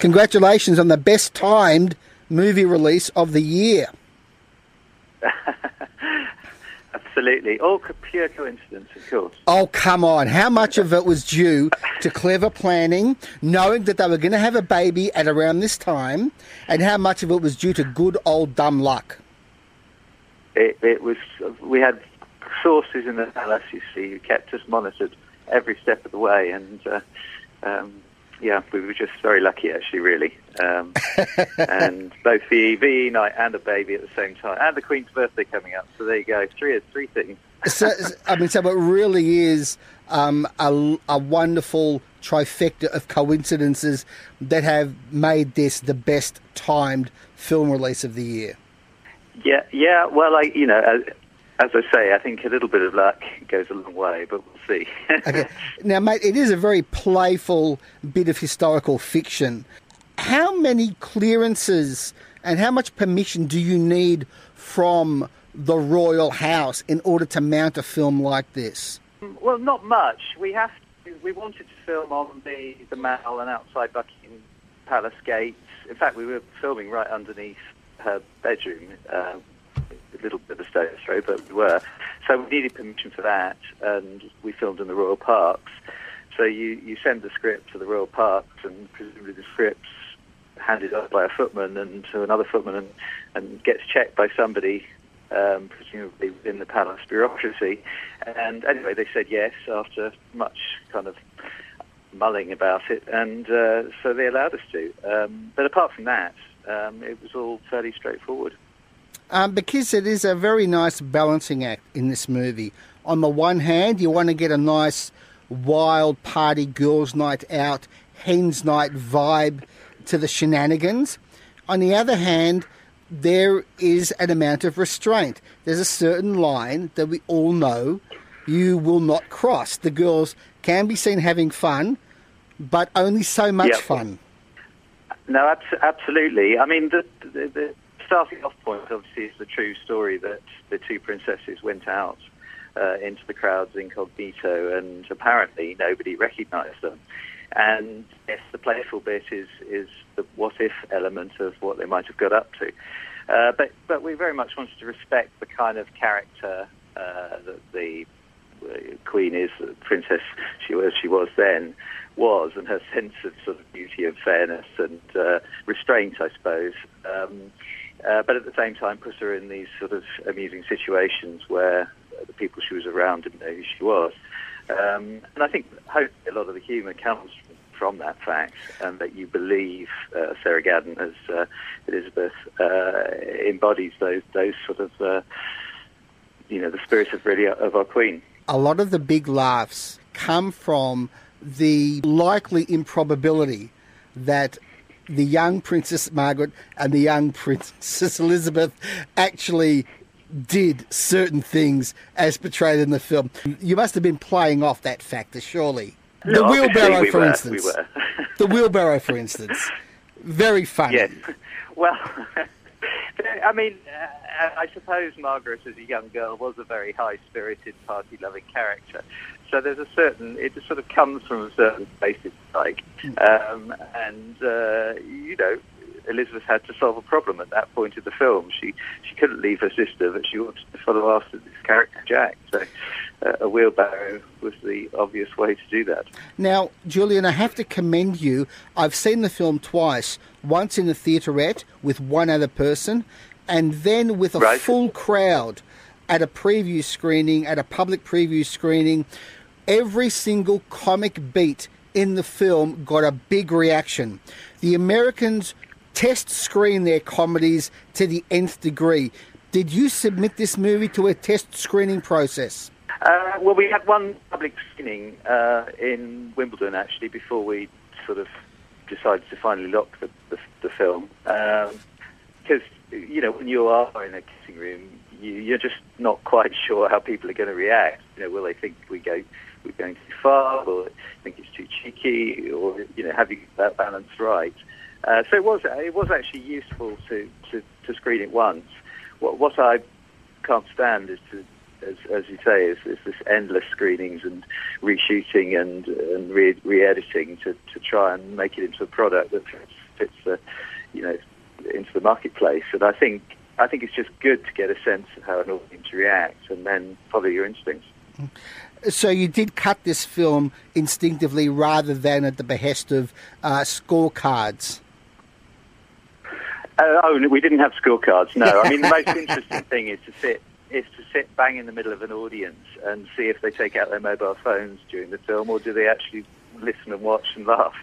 Congratulations on the best timed movie release of the year. Absolutely. All pure coincidence, of course. Oh, come on. How much of it was due to clever planning, knowing that they were going to have a baby at around this time, and how much of it was due to good old dumb luck? It was. We had sources in the palace, you see, who kept us monitored every step of the way, and yeah, we were just very lucky, actually, really. And both the VE night and a baby at the same time, and the Queen's birthday coming up. So there you go, three things. So it really is a wonderful trifecta of coincidences that have made this the best timed film release of the year. Yeah. Well, as I say, I think a little bit of luck goes a long way, but we'll see. Okay. Now, mate, it is a very playful bit of historical fiction. How many clearances and how much permission do you need from the royal house in order to mount a film like this? Well, not much. We wanted to film on the Mall and outside Buckingham Palace gates. In fact, we were filming right underneath her bedroom. A little bit of a stone's throw, but we were. So we needed permission for that, and we filmed in the royal parks. So you send the script to the royal parks, and presumably the script's handed up by a footman and to another footman, and gets checked by somebody, presumably in the palace bureaucracy. And anyway, they said yes after much kind of mulling about it, and so they allowed us to. But apart from that, it was all fairly straightforward. Because it is a very nice balancing act in this movie. On the one hand, you want to get a nice wild party girls' night out, hen's night vibe to the shenanigans. On the other hand, there is an amount of restraint. There's a certain line that we all know you will not cross. The girls can be seen having fun, but only so much fun. No, absolutely. I mean, the starting off point, obviously, is the true story that the two princesses went out into the crowds incognito, and apparently nobody recognised them. And yes, the playful bit is the what-if element of what they might have got up to. But we very much wanted to respect the kind of character that the Queen is, the princess she was then, and her sense of sort of beauty and fairness and restraint, I suppose. But at the same time, put her in these sort of amusing situations where the people she was around didn't know who she was. And I think, hopefully, a lot of the humour comes from that fact, and that you believe Sarah Gadden as Elizabeth embodies those sort of, the spirit of our Queen. A lot of the big laughs come from the likely improbability that the young Princess Margaret and the young Princess Elizabeth actually did certain things as portrayed in the film. You must have been playing off that factor, surely. The wheelbarrow, for instance. The wheelbarrow, for instance. Very funny. Yes. Well, I mean, I suppose Margaret, as a young girl, was a very high-spirited, party-loving character. So there's it just sort of comes from a certain place, if you like. And Elizabeth had to solve a problem at that point of the film. She couldn't leave her sister, but she wanted to follow after this character, Jack. So a wheelbarrow was the obvious way to do that. Now, Julian, I have to commend you. I've seen the film twice, once in the theaterette with one other person, and then with a full crowd at a preview screening, at a public preview screening. Every single comic beat in the film got a big reaction. The Americans test screen their comedies to the nth degree. Did you submit this movie to a test screening process? Well, we had one public screening in Wimbledon, actually, before we sort of decided to finally lock the film. Because, when you are in a kissing room, you're just not quite sure how people are going to react. Will they think we're going too far, or think it's too cheeky, or have you got that balance right? So it was actually useful to screen it once. What I can't stand is to as you say, is this endless screenings and reshooting and re-editing to try and make it into a product that fits the, into the marketplace. And I think it's just good to get a sense of how an audience reacts and then follow your instincts. So you did cut this film instinctively rather than at the behest of scorecards? We didn't have scorecards, no. I mean, the most interesting thing is to sit bang in the middle of an audience and see if they take out their mobile phones during the film, or do they actually listen and watch and laugh.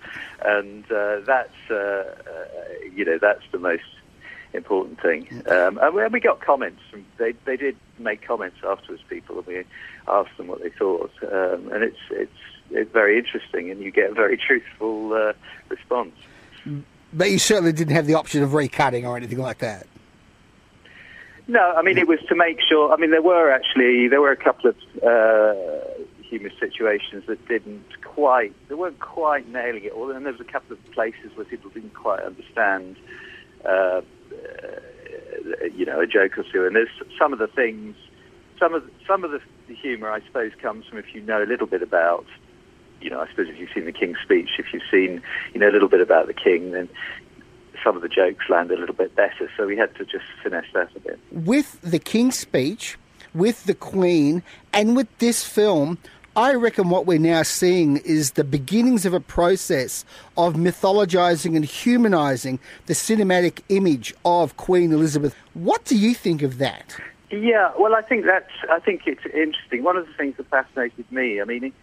And that's the most important thing. And we got comments from they did make comments afterwards, people, and we asked them what they thought. And it's very interesting, and you get a very truthful response. But you certainly didn't have the option of recutting or anything like that. No, I mean, it was to make sure. I mean, there were a couple of humorous situations that they weren't quite nailing it all, and there was a couple of places where people didn't quite understand, a joke or two. And there's some of the things, some of the humour, I suppose, comes from if you know a little bit about. I suppose if you've seen the King's Speech, if you've seen, a little bit about the King, then some of the jokes land a little bit better. So we had to just finesse that a bit. With the King's Speech, with the Queen, and with this film, I reckon what we're now seeing is the beginnings of a process of mythologizing and humanizing the cinematic image of Queen Elizabeth. What do you think of that? Yeah, well, I think it's interesting. One of the things that fascinated me, I mean,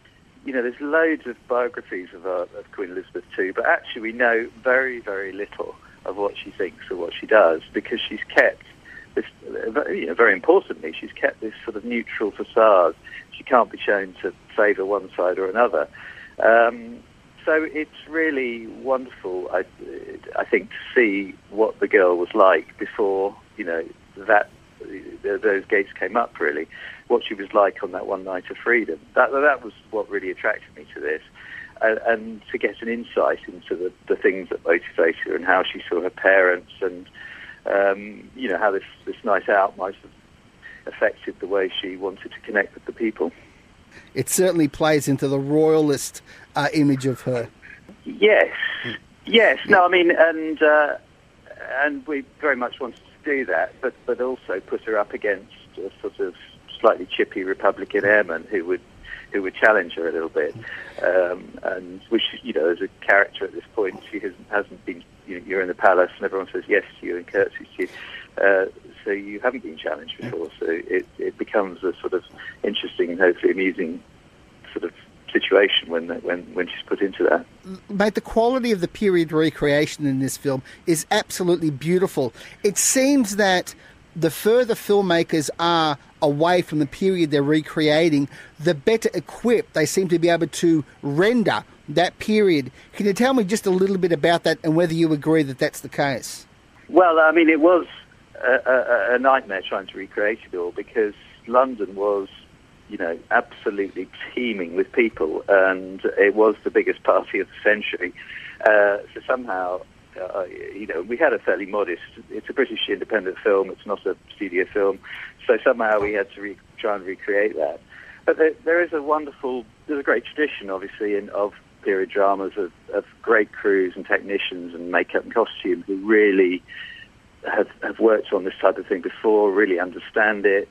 there's loads of biographies of Queen Elizabeth II, but actually we know very, very little of what she thinks or what she does, because she's kept this, very importantly, she's kept this sort of neutral facade. She can't be shown to favour one side or another. So it's really wonderful, I think, to see what the girl was like before, those gates came up, really. What she was like on that one night of freedom. That was what really attracted me to this. And to get an insight into the things that motivate her and how she saw her parents and, how this night out might have affected the way she wanted to connect with the people. It certainly plays into the royalist image of her. Yes. No, I mean, and we very much wanted to do that, but also put her up against a sort of slightly chippy Republican airman who would challenge her a little bit, and which, as a character at this point, she hasn't been. You're in the palace, and everyone says yes to you and curtsies to you, so you haven't been challenged before. So it becomes a sort of interesting and hopefully amusing sort of situation when she's put into that. Mate, the quality of the period recreation in this film is absolutely beautiful. It seems that the further filmmakers are away from the period they're recreating, the better equipped they seem to be able to render that period. Can you tell me just a little bit about that and whether you agree that that's the case? Well, I mean, it was a nightmare trying to recreate it all, because London was, absolutely teeming with people, and it was the biggest party of the century. So somehow, we had a fairly modest, it's a British independent film, it's not a studio film, so somehow we had to try and recreate that. But there's a great tradition, obviously, of period dramas, of great crews and technicians and makeup and costume who really have worked on this type of thing before, really understand it,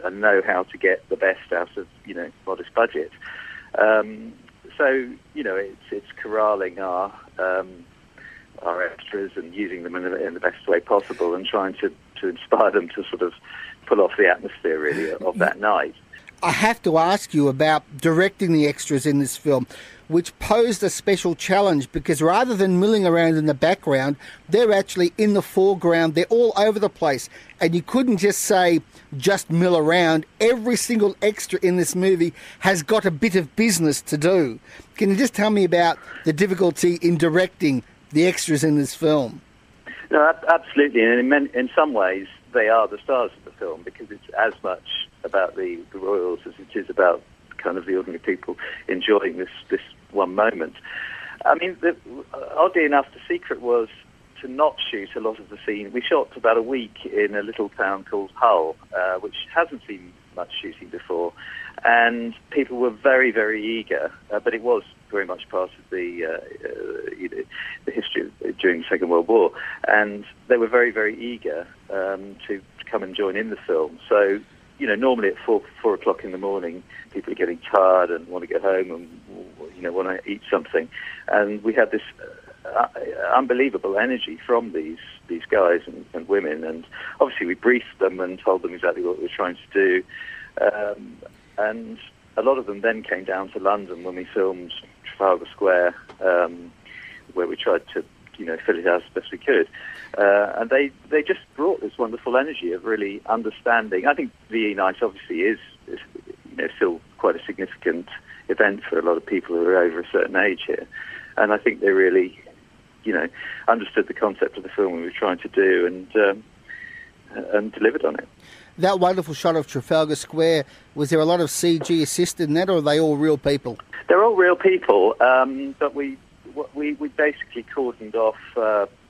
and know how to get the best out of, modest budget. So, it's corralling our extras and using them in the best way possible, and trying to inspire them to sort of pull off the atmosphere, really, of that night. I have to ask you about directing the extras in this film, which posed a special challenge, because rather than milling around in the background, they're actually in the foreground. They're all over the place. And you couldn't just say, just mill around. Every single extra in this movie has got a bit of business to do. Can you just tell me about the difficulty in directing the extras in this film? No, absolutely. And in some ways, they are the stars of the film, because it's as much about the royals as it is about kind of the ordinary people enjoying this one moment. I mean, oddly enough, the secret was to not shoot a lot of the scene. We shot about a week in a little town called Hull, which hasn't seen much shooting before, and people were very, very eager. But it was very much part of the history during the Second World War, and they were very, very eager to come and join in the film. So, normally at 4 o'clock in the morning, people are getting tired and want to go home and want to eat something, and we had this unbelievable energy from these guys and women, and obviously we briefed them and told them exactly what we were trying to do, and a lot of them then came down to London when we filmed Trafalgar Square, where we tried to fill it out as best we could, and they just brought this wonderful energy of really understanding. I think VE Night obviously is still quite a significant event for a lot of people who are over a certain age here, and I think they really understood the concept of the film we were trying to do and delivered on it. That wonderful shot of Trafalgar Square, was there a lot of CG assisted in that, or are they all real people? They're all real people, but we basically cordoned off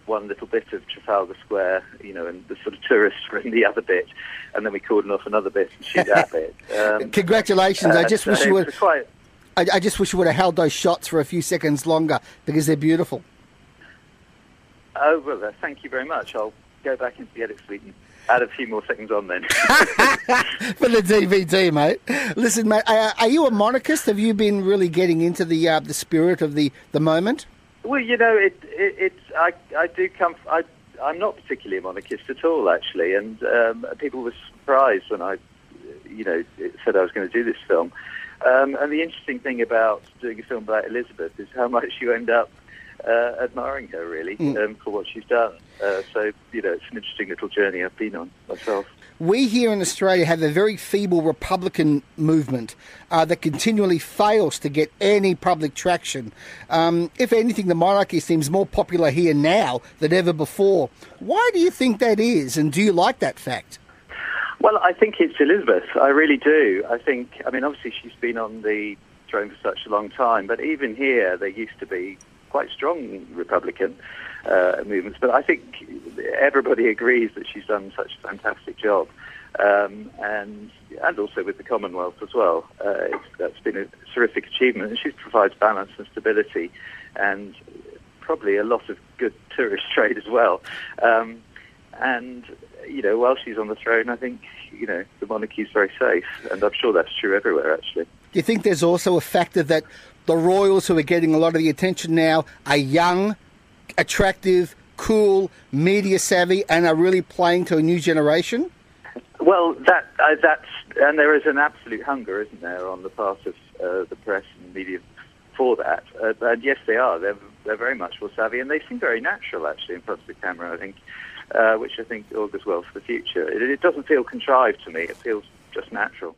one little bit of Trafalgar Square, and the sort of tourists were in the other bit, and then we cordoned off another bit and shoot that bit. Congratulations! I just wish you would. I just wish you would have held those shots for a few seconds longer, because they're beautiful. Oh, well, thank you very much. I'll go back into the edit suite and add a few more seconds on then. For the DVD, mate. Listen, mate, are you a monarchist? Have you been really getting into the spirit of the moment? Well, I do come. I'm not particularly a monarchist at all, actually, and people were surprised when I, said I was going to do this film. And the interesting thing about doing a film about Elizabeth is how much you end up admiring her, really, for what she's done. So, it's an interesting little journey I've been on myself. We here in Australia have a very feeble Republican movement that continually fails to get any public traction. If anything, the monarchy seems more popular here now than ever before. Why do you think that is, and do you like that fact? Well, I think it's Elizabeth. I really do. Obviously she's been on the throne for such a long time, but even here there used to be quite strong Republican movements, but I think everybody agrees that she's done such a fantastic job, and also with the Commonwealth as well. That's been a terrific achievement, and she provides balance and stability, and probably a lot of good tourist trade as well. And while she's on the throne, I think the monarchy is very safe, and I'm sure that's true everywhere, actually. Do you think there's also a factor that the royals who are getting a lot of the attention now are young, attractive, cool, media savvy, and are really playing to a new generation? Well, and there is an absolute hunger, isn't there, on the part of the press and media for that. And yes, they are. They're very much more savvy, and they seem very natural, actually, in front of the camera, I think, which I think augurs well for the future. It doesn't feel contrived to me. It feels just natural.